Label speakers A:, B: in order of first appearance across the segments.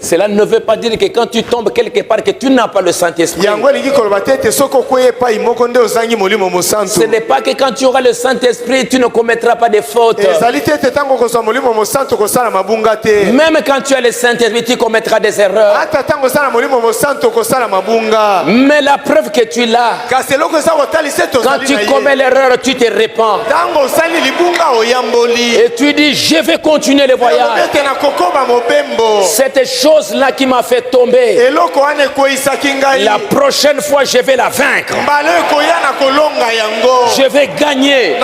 A: Cela ne veut pas dire que quand tu tombes quelque part que tu n'as pas le Saint-Esprit. Ce n'est pas que quand tu auras le Saint-Esprit, tu ne commettras pas de fautes. Même quand tu as le Saint-Esprit, tu commettras des erreurs. Mais la preuve que tu l'as, quand tu commets l'erreur, tu te répands. Et tu dis, je vais continuer le voyage. Cette chose-là qui m'a fait tomber, la prochaine fois, je vais la vaincre. Je vais gagner.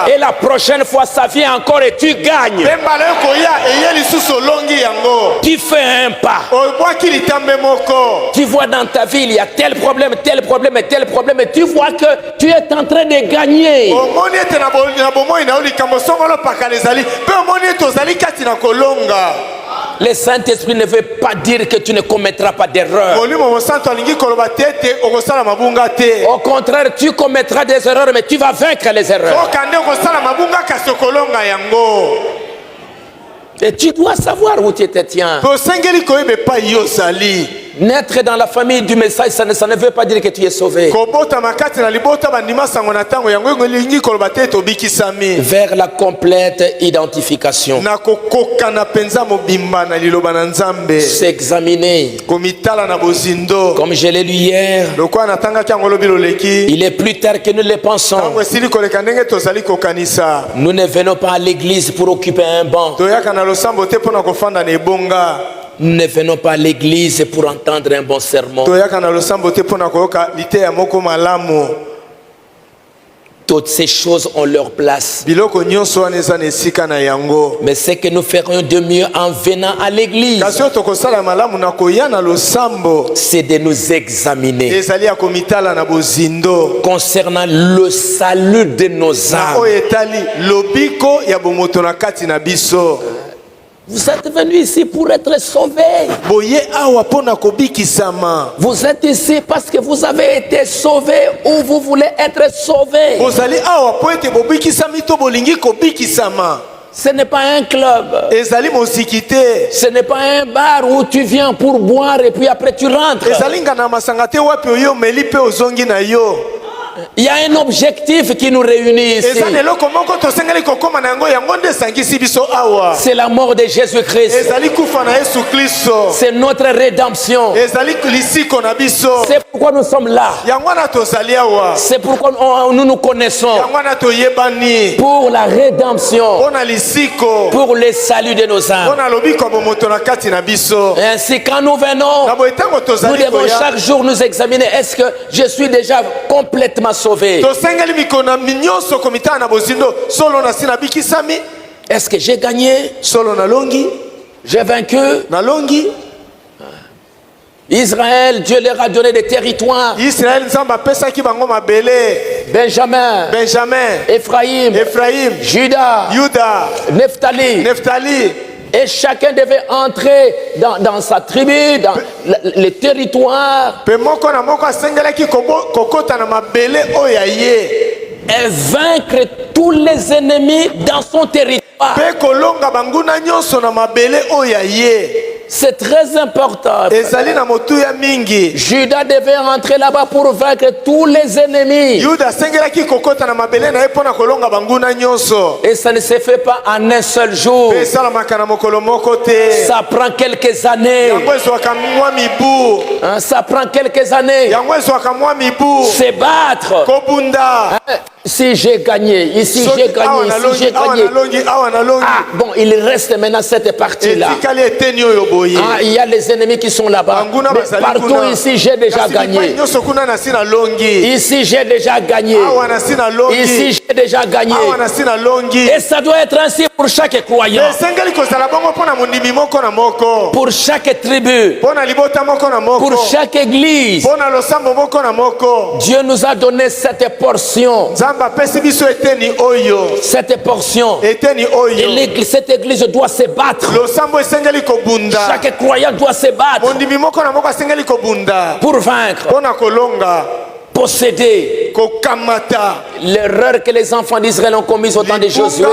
A: Et la prochaine fois, ça vient encore et tu gagnes. Tu fais un pas. Tu vois dans ta ville, il y a tel problème, tel problème et tel problème. Et tu vois que tu es en train de gagner. Le Saint-Esprit ne veut pas dire que tu ne commettras pas d'erreurs. Au contraire, tu commettras des erreurs, mais tu vas vaincre les erreurs. Et tu dois savoir où tu te tiens. Naître dans la famille du message, ça ne veut pas dire que tu es sauvé. Vers la complète identification. S'examiner. Comme je l'ai lu hier, il est plus tard que nous le pensons. Nous ne venons pas à l'église pour occuper un banc. Nous ne venons pas à l'église pour entendre un bon sermon. Toutes ces choses ont leur place. Mais ce que nous ferons de mieux en venant à l'église, c'est de nous examiner concernant le salut de nos âmes. Vous êtes venus ici pour être sauvés. Vous êtes ici parce que vous avez été sauvés ou vous voulez être sauvés. Ce n'est pas un club. Ce n'est pas un bar où tu viens pour boire et puis après tu rentres. Il y a un objectif qui nous réunit ici. C'est la mort de Jésus-Christ. C'est notre rédemption. C'est pourquoi nous sommes là. C'est pourquoi nous nous connaissons. Pour la rédemption. Pour le salut de nos âmes. Et ainsi quand nous venons, nous devons chaque jour nous examiner. Est-ce que je suis déjà complètement sauvé? Est-ce que j'ai gagné? J'ai vaincu? Israël, Dieu leur a donné des territoires. Benjamin, Ephraïm, Juda, Nephtali. Et chacun devait entrer dans sa tribu, dans les territoires, et vaincre tous les ennemis dans son territoire. C'est très important. Judas devait rentrer là-bas pour vaincre tous les ennemis. Et ça ne se fait pas en un seul jour. Ça prend quelques années. Ça prend quelques années. Se battre. Si j'ai gagné, ici j'ai gagné, ici j'ai gagné. Ah, bon, il reste maintenant cette partie-là. Ah, il y a les ennemis qui sont là-bas. Mais partout ici, j'ai déjà gagné. Ici, j'ai déjà gagné. Ici, j'ai déjà gagné. Et ça doit être ainsi pour chaque croyant. Pour chaque tribu. Pour chaque église. Dieu nous a donné cette portion. Cette portion. Et cette église doit se battre. Chaque croyant doit se battre pour vaincre, posséder l'erreur que les enfants d'Israël ont commise au temps de Josué.